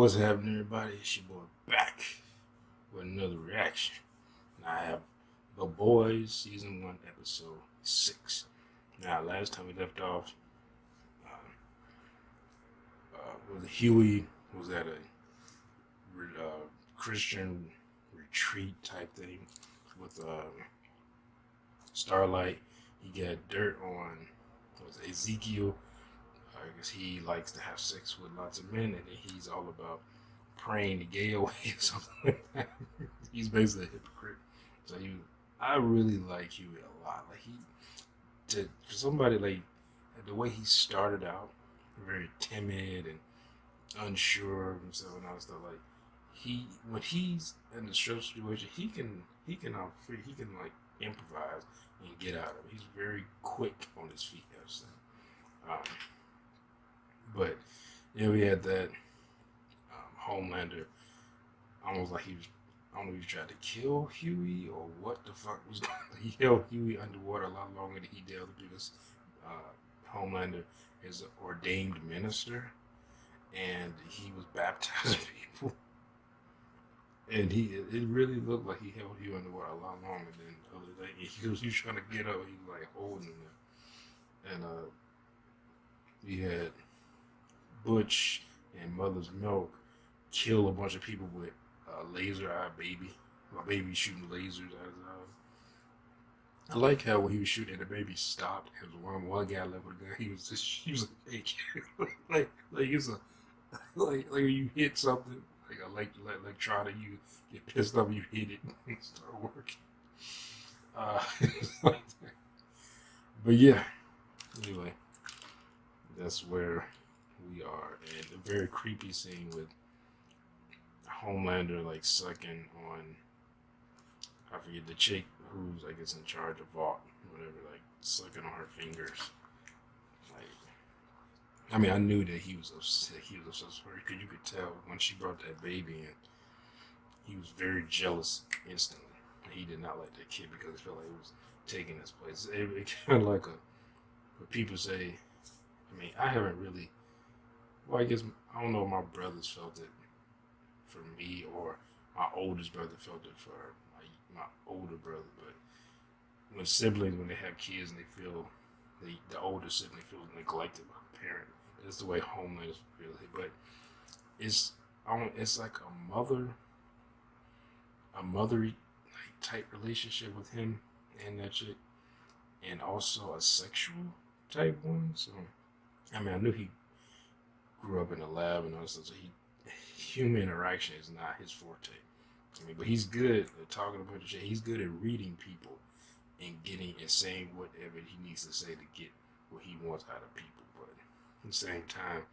What's happening, everybody? It's your boy back with another reaction. And I have The Boys Season 1, Episode 6. Now, last time we left off, with Huey was at a Christian retreat type thing with Starlight. He got dirt on Ezekiel. I guess he likes to have sex with lots of men, and he's all about praying the gay away or something like that. He's basically a hypocrite. So I really like Huey a lot. Like for somebody like the way he started out, very timid and unsure of himself and all that stuff. Like when he's in the stress situation, he can like improvise and get out of it. He's very quick on his feet. But we had that Homelander almost like I don't know if he tried to kill Huey or what the fuck was going on. He held Huey underwater a lot longer than he did because Homelander is an ordained minister and he was baptizing people. And it really looked like he held Huey underwater a lot longer than the other day. He was trying to get up, he was like holding him there. And we had Butch and Mother's Milk kill a bunch of people with laser eye baby. My baby shooting lasers at his eyes. I like how when he was shooting, the baby stopped. And one guy left with a gun. He was a fake. like it's a like when you hit something like electronic, you get pissed off, you hit it and start working. Like that. But yeah, anyway, that's where we are, and a very creepy scene with Homelander like sucking on, I forget the chick who's I guess in charge of Vault, whatever, like sucking on her fingers. Like, I mean, I knew that he was upset. He was upset with her because you could tell when she brought that baby in, he was very jealous instantly. He did not like that kid because he felt like it was taking his place. It kind of like what people say. I mean, I haven't really. Well, I guess I don't know if my brothers felt it for me or my oldest brother felt it for my older brother. But when siblings, when they have kids and they feel the older sibling feels neglected by the parent, that's the way Homeland is really. But it's like a mothery like type relationship with him and that chick, and also a sexual type one. So I mean, I knew he grew up in a lab and all that stuff, so human interaction is not his forte. I mean, but he's good at talking about the shit. He's good at reading people and saying whatever he needs to say to get what he wants out of people. But at the same time,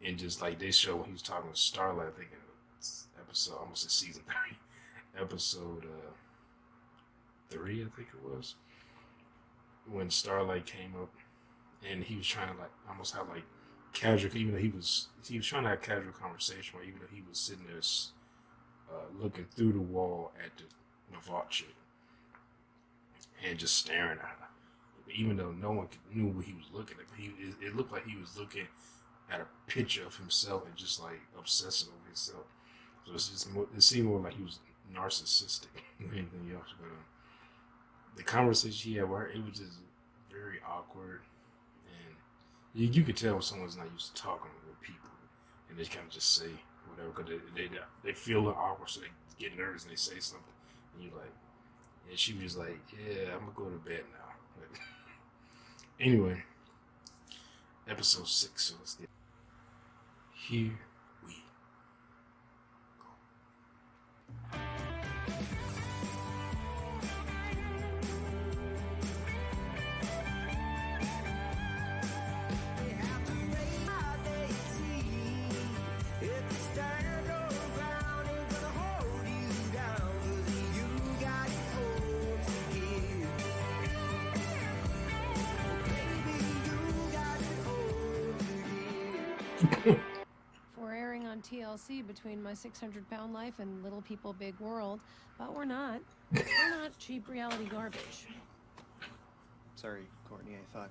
and just like they show when he was talking to Starlight, I think in episode, almost in season 3, episode 3, I think it was, when Starlight came up and he was trying to like almost have like casual, even though he was trying to have casual conversation, or even though he was sitting there looking through the wall at the Vault chick and just staring at her, even though no one knew what he was looking at. It looked like he was looking at a picture of himself and just like obsessing over himself. So it seemed more like he was narcissistic than anything else. But the conversation he had with her, it was just very awkward. You could tell when someone's not used to talking with people, and they kind of just say whatever because they feel a little awkward, so they get nervous and they say something, and you're like, and she was just like, yeah, I'm gonna go to bed now. Like, anyway, episode 6. So let's get here we go. For airing on TLC between My 600-Pound Life and Little People Big World, but we're not. We're not cheap reality garbage. Sorry, Courtney, I thought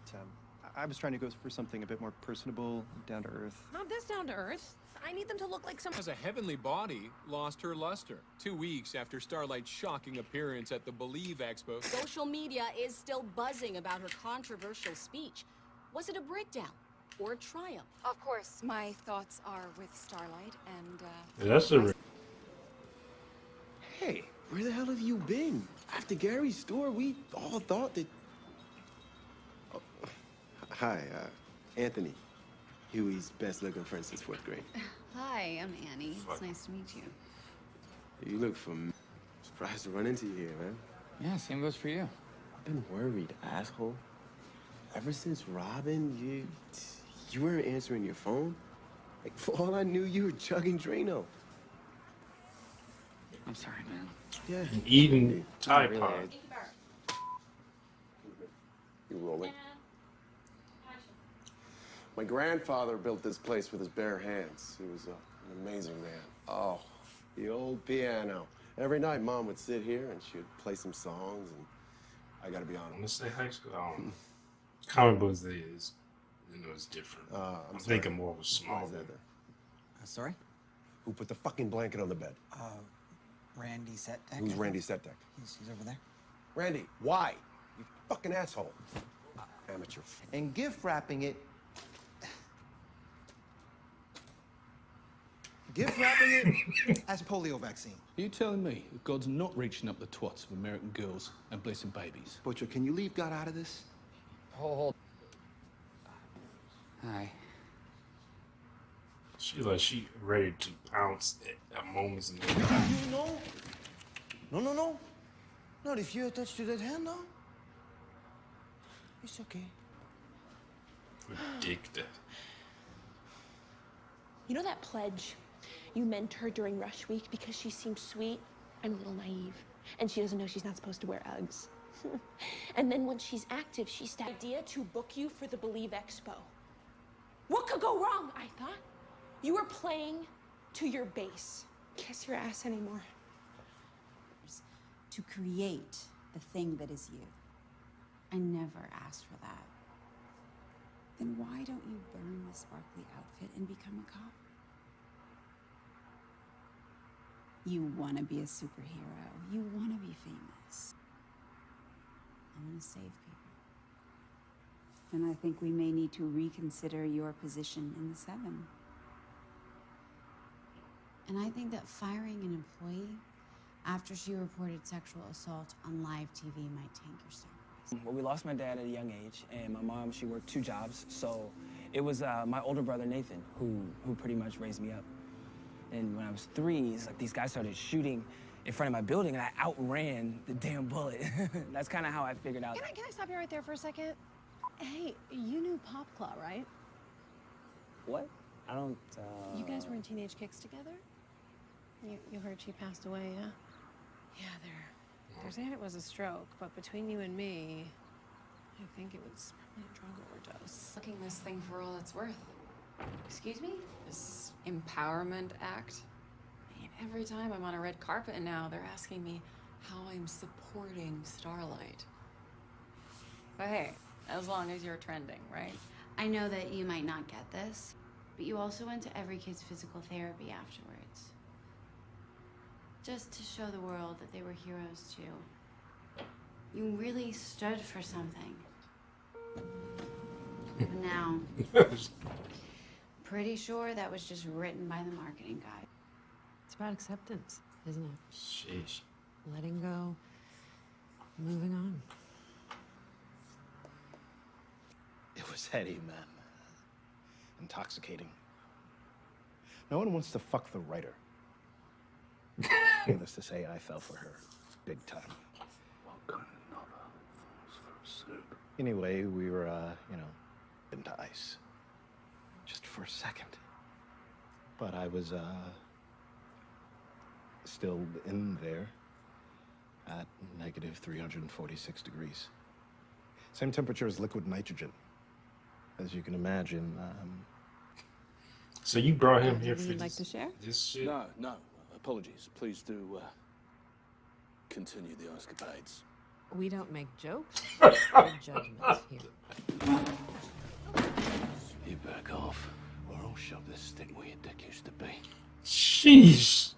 I was trying to go for something a bit more personable, down to earth. Not this down to earth. I need them to look like some. As a heavenly body lost her luster 2 weeks after Starlight's shocking appearance at the Believe Expo. Social media is still buzzing about her controversial speech. Was it a breakdown or a triumph? Of course, my thoughts are with Starlight and, Yeah, that's a. Hey, where the hell have you been? After Gary's store, we all thought that... Oh, hi, Anthony. Huey's best-looking friend since 4th grade. Hi, I'm Annie. It's nice to meet you. You look surprised to run into you here, man. Yeah, same goes for you. I've been worried, asshole. Ever since Robin, you weren't answering your phone. Like, for all I knew, you were chugging Drano. I'm sorry, man. Yeah. And eating Tide Really, Pod. You rolling? My grandfather built this place with his bare hands. He was an amazing man. Oh, the old piano. Every night, Mom would sit here and she would play some songs, and I gotta be I want to honest. say high school. I don't know. Comic books day is, it's different. I'm sorry. thinking more of a Why small. is that there? Sorry? Who put the fucking blanket on the bed? Randy Setdeck. Who's Randy Setdeck? He's over there. Randy, why? You fucking asshole. Amateur. And gift wrapping it. Gift wrapping it as polio vaccine. Are you telling me that God's not reaching up the twats of American girls and blessing babies? Butcher, can you leave God out of this? Hold. Hi. She ready to pounce at moments in the No. Not if you attached to that hand, no. It's okay. Addicted. You know that pledge you meant her during Rush Week because she seemed sweet and a little naive, and she doesn't know she's not supposed to wear Uggs. And then when she's active, she's the idea to book you for the Believe Expo. What could go wrong? I thought you were playing to your base. Kiss your ass anymore. To create the thing that is you. I never asked for that. Then why don't you burn the sparkly outfit and become a cop? You want to be a superhero. You want to be famous. I want to save people. And I think we may need to reconsider your position in the Seven. And I think that firing an employee after she reported sexual assault on live TV might tank your stock price. Well, we lost my dad at a young age, and my mom, she worked 2 jobs, so it was my older brother, Nathan, who pretty much raised me up. And when I was 3, it's like these guys started shooting in front of my building, and I outran the damn bullet. That's kind of how I figured out. Can I stop you right there for a second? Hey, you knew Pop Claw, right? What? I don't, You guys were in Teenage Kicks together? You heard she passed away, yeah? Yeah, they're saying it was a stroke, but between you and me, I think it was probably a drug overdose. Looking this thing for all it's worth. Excuse me? This empowerment act? I mean, every time I'm on a red carpet now, they're asking me how I'm supporting Starlight. But hey, as long as you're trending, right? I know that you might not get this, but you also went to every kid's physical therapy afterwards. Just to show the world that they were heroes too. You really stood for something. Now, pretty sure that was just written by the marketing guy. It's about acceptance, isn't it? Sheesh. Letting go, moving on. It was heady, man. Intoxicating. No one wants to fuck the writer. Needless to say, I fell for her. Big time. Anyway, we were, into ice. Just for a second. But I was, still in there at negative 346 degrees. Same temperature as liquid nitrogen. As you can imagine, So you brought him here for You'd like to share? this shit? No. Apologies. Please do continue the escapades. We don't make jokes or judgments here. You back off, or I'll shove this stick where your dick used to be. Sheesh.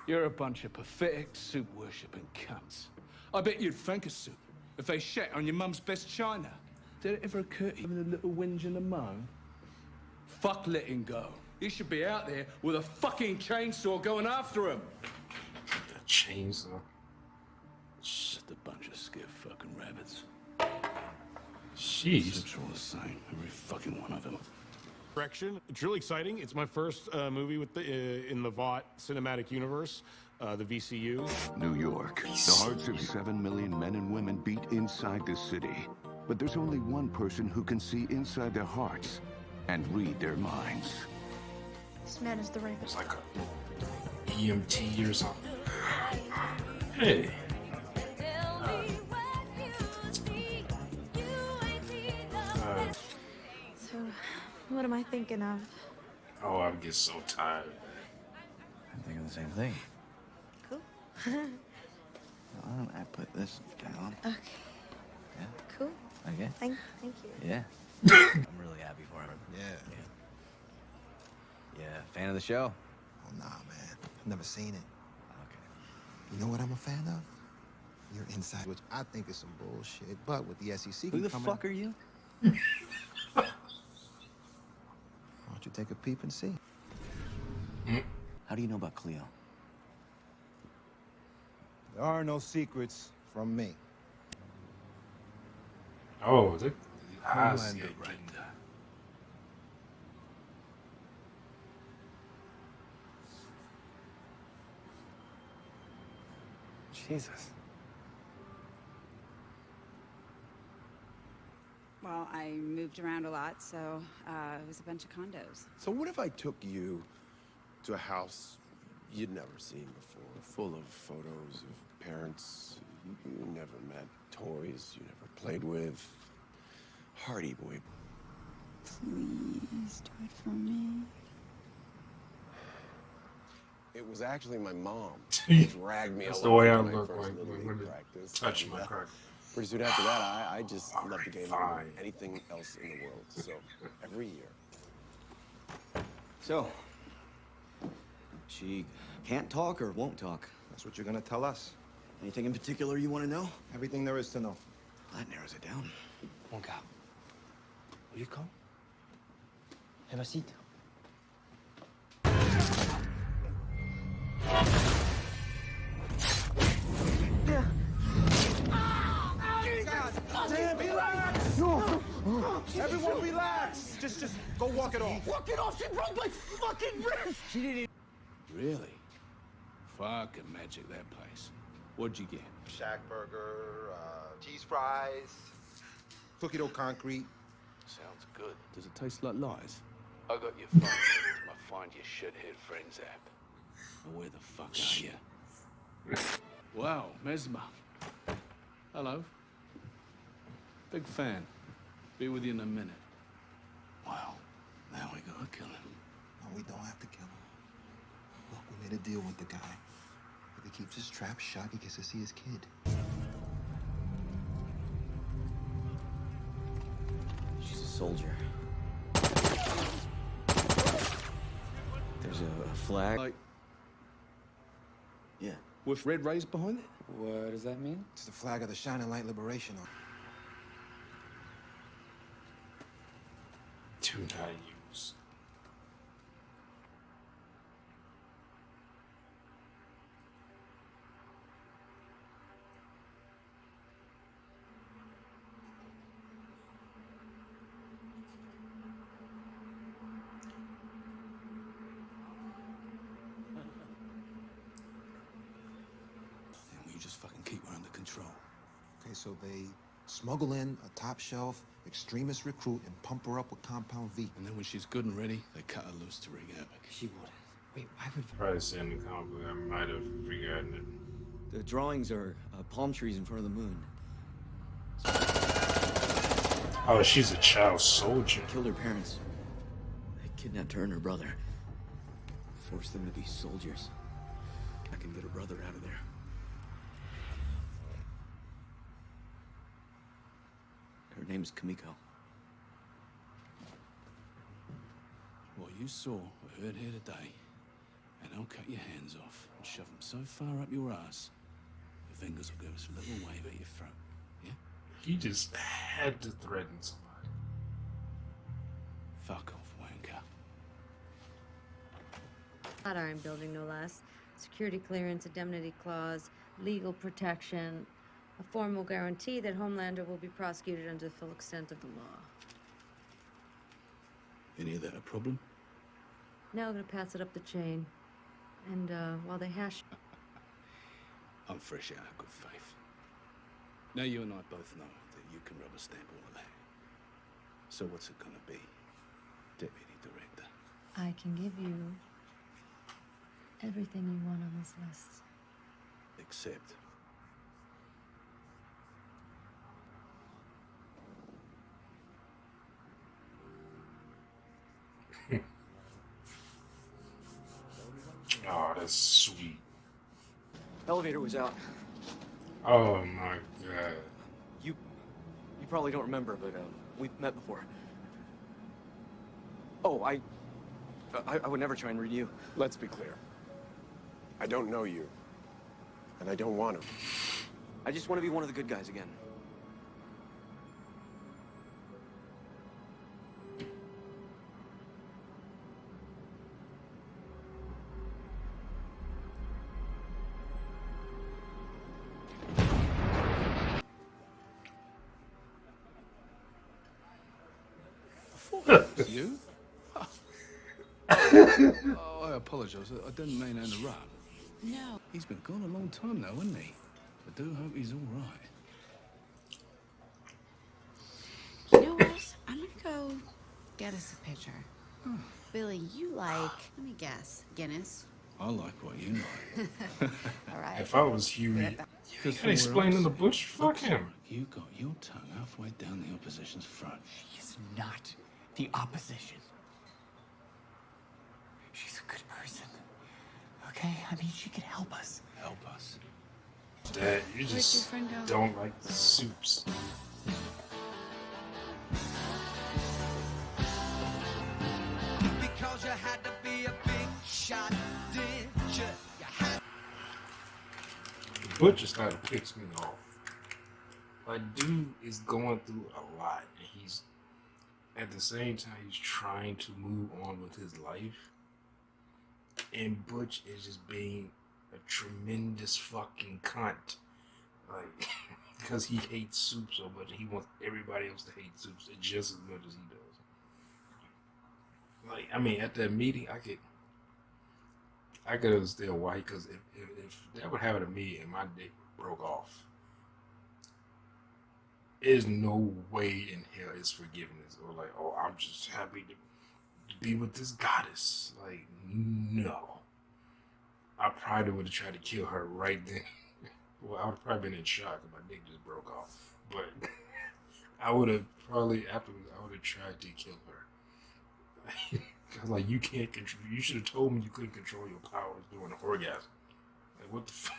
You're a bunch of pathetic soup-worshipping cunts. I bet you'd thank a soup if they shat on your mum's best china. Did it ever occur to you having a little whinge and a moan? Fuck letting go. You should be out there with a fucking chainsaw going after him. A chainsaw. Just a bunch of scared fucking rabbits. Jeez. It's all the same, every fucking one of them. Direction. It's really exciting. It's my first movie with the in the VOT cinematic universe, the VCU. New York. The hearts of 7 million men and women beat inside the city. But there's only one person who can see inside their hearts and read their minds. This man is the rapist. It's like a EMT or something. Hey. So, what am I thinking of? Oh, I get so tired of that. I'm thinking the same thing. Cool. Why don't I put this down? Okay. Yeah. Cool. Okay. Thank you. Yeah. I'm really happy for him. Yeah. Yeah. Fan of the show? Oh, nah, man. I've never seen it. Okay. You know what I'm a fan of? Your inside, which I think is some bullshit. But with the SEC, Who the fuck are you? Why don't you take a peep and see? How do you know about Cleo? There are no secrets from me. Oh, the eyes Homelander get right getting- there. Jesus. Well, I moved around a lot, so it was a bunch of condos. So what if I took you to a house you'd never seen before, full of photos of parents you never met, toys you never played with? Hardy boy. Please do it for me. It was actually my mom who dragged me That's along the way I to my look first like Little when League women practice. touch And, my crack. Pretty soon after that, I just loved the game more fine. than anything else in the world. So every year. So, she can't talk or won't talk? That's what you're gonna tell us. Anything in particular you want to know? Everything there is to know. That narrows it down. Mon gars, will you come? Have a seat. Damn, relax! No! Everyone relax! Just go walk it off. Walk it off! She broke my fucking wrist! She didn't... Really? Fucking magic, that place. What'd you get? Shack burger, cheese fries, cookie dough concrete. Sounds good. Does it taste like lies? I got your phone to my Find Your Shithead Friends app. Now, where the fuck are you? Wow, Mesmer. Hello. Big fan. Be with you in a minute. Wow. Now we gotta kill him. No, we don't have to kill him. Look, we made a deal with the guy. If he keeps his trap shut, he gets to see his kid. She's a soldier. There's a flag. Like, Yeah. with red rays behind it? What does that mean? It's the flag of the Shining Light Liberation Army. Do not use. You just fucking keep her under control. Okay, so they smuggle in a top shelf extremist recruit and pump her up with Compound V. And then when she's good and ready, they cut her loose to wreak havoc. She wouldn't. Wait, why would... Probably say in the comic book, I might have forgotten it. The drawings are palm trees in front of the moon. Oh, she's a child soldier. Killed her parents. They kidnapped her and her brother. Forced them to be soldiers. I can get her brother out of there. Her name's Kamiko. you saw or heard here today, and I'll cut your hands off and shove them so far up your ass, your fingers will give us a little wave at your throat. Yeah? He just had to threaten somebody. Fuck off, wanker. Hot iron building, no less. Security clearance, indemnity clause, legal protection, a formal guarantee that Homelander will be prosecuted under the full extent of the law. Any of that a problem? Now I'm gonna pass it up the chain. And while they hash... I'm fresh out of good faith. Now you and I both know that you can rubber stamp all of that. So what's it gonna be, Deputy Director? I can give you everything you want on this list. Except... Oh, that's sweet. Elevator was out. Oh my god. You probably don't remember, but we've met before. Oh, I would never try and read you. Let's be clear. I don't know you. And I don't want to. I just want to be one of the good guys again. You? Oh, I apologize. I didn't mean to interrupt. No. He's been gone a long time now, hasn't he? I do hope he's all right. You know what? I'm gonna go get us a picture. Billy, you like, let me guess, Guinness? I like what you like. All right. If I was Huey, you can't explain in the bush. Fuck him. You got your tongue halfway down the opposition's front. She's not the opposition. She's a good person. Okay? I mean, she could help us. Help us. Dad, you Where'd your just friend go? don't like the soups. Because you had to be a big shot, did you? The butcher started to piss me off. Like, dude is going through a lot, and he's at the same time he's trying to move on with his life. And Butch is just being a tremendous fucking cunt. Like, because he hates soup so much, and he wants everybody else to hate soups just as much as he does. Like, I mean, at that meeting, I could understand why, because if that would happen to me and my dick broke off, there's no way in hell it's forgiveness, or like, oh, I'm just happy to be with this goddess. Like, no. I probably would have tried to kill her right then. Well, I would have probably been in shock if my dick just broke off. But I would have probably, afterwards, I would have tried to kill her. Cause like, you can't control, you should have told me you couldn't control your powers during the orgasm. Like, what the fuck?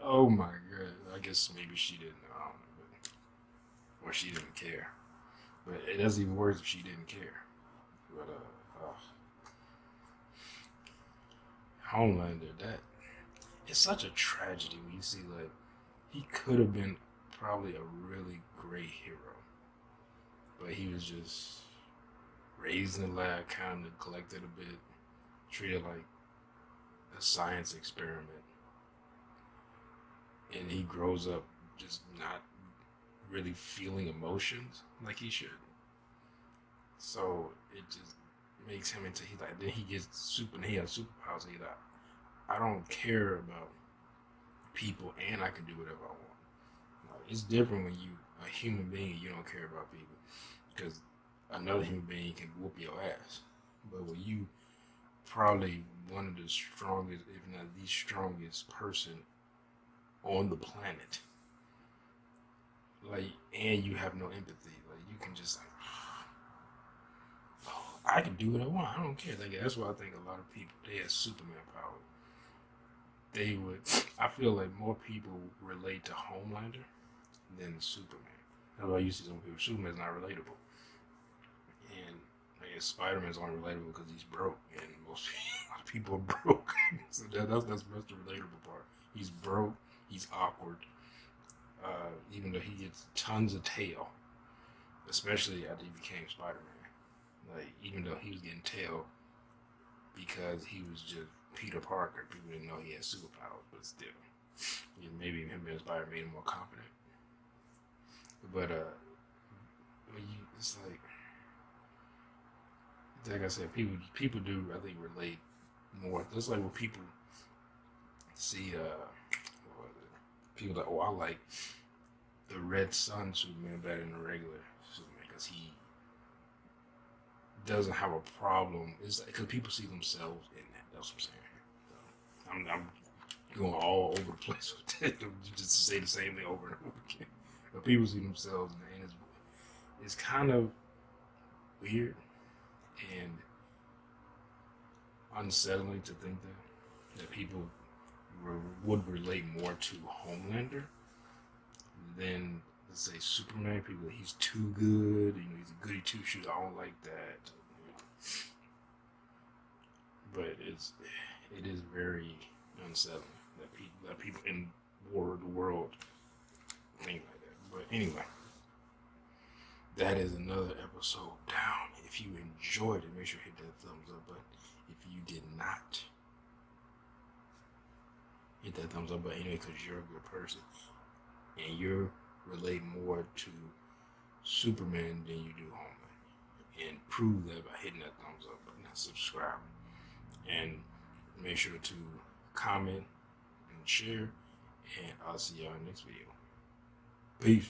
Oh my god. I guess maybe she didn't know. I don't know. But, or she didn't care. But it doesn't even worse if she didn't care. But, Homelander, that, it's such a tragedy when you see, like, he could have been probably a really great hero. But he was just raised in the lab, kind of neglected a bit, treated like a science experiment. And he grows up just not really feeling emotions like he should. So it just makes him into, then he gets he has superpowers. He's like, I don't care about people and I can do whatever I want. Like, it's different when you a human being and you don't care about people, because another human being can whoop your ass. But when you probably one of the strongest, if not the strongest person on the planet, like, and you have no empathy, like, you can just like, oh, I can do what I want, I don't care. Like, that's why I think a lot of people, they have Superman power. They would, I feel like more people relate to Homelander than Superman. That's why you see some people, Superman's not relatable. And like, And Spider-Man's only relatable because he's broke, and most people are broke. So that's the relatable part. He's broke. He's awkward. Even though he gets tons of tail, especially after he became Spider-Man. Like, even though he was getting tail because he was just Peter Parker, people didn't know he had superpowers, but still, maybe him being Spider-Man made him more confident. But it's like I said, people do, I think, relate more. Just like when people see people like, oh, I like the Red Sun Superman better than the regular Superman because he doesn't have a problem. It's because people see themselves in that. That's what I'm saying. So I'm going all over the place with that, just to say the same thing over and over again. But people see themselves in that, and it's kind of weird and unsettling to think that people would relate more to Homelander than, let's say, Superman. People, he's too good. He's a goody two shoes. I don't like that. But it is very unsettling that people in the world think like that. But anyway, that is another episode down. If you enjoyed it, make sure you hit that thumbs up button. If you did not, hit that thumbs up button anyway, because you're a good person and you relate more to Superman than you do Homelander. And prove that by hitting that thumbs up button and subscribing. And make sure to comment and share. And I'll see y'all in the next video. Peace.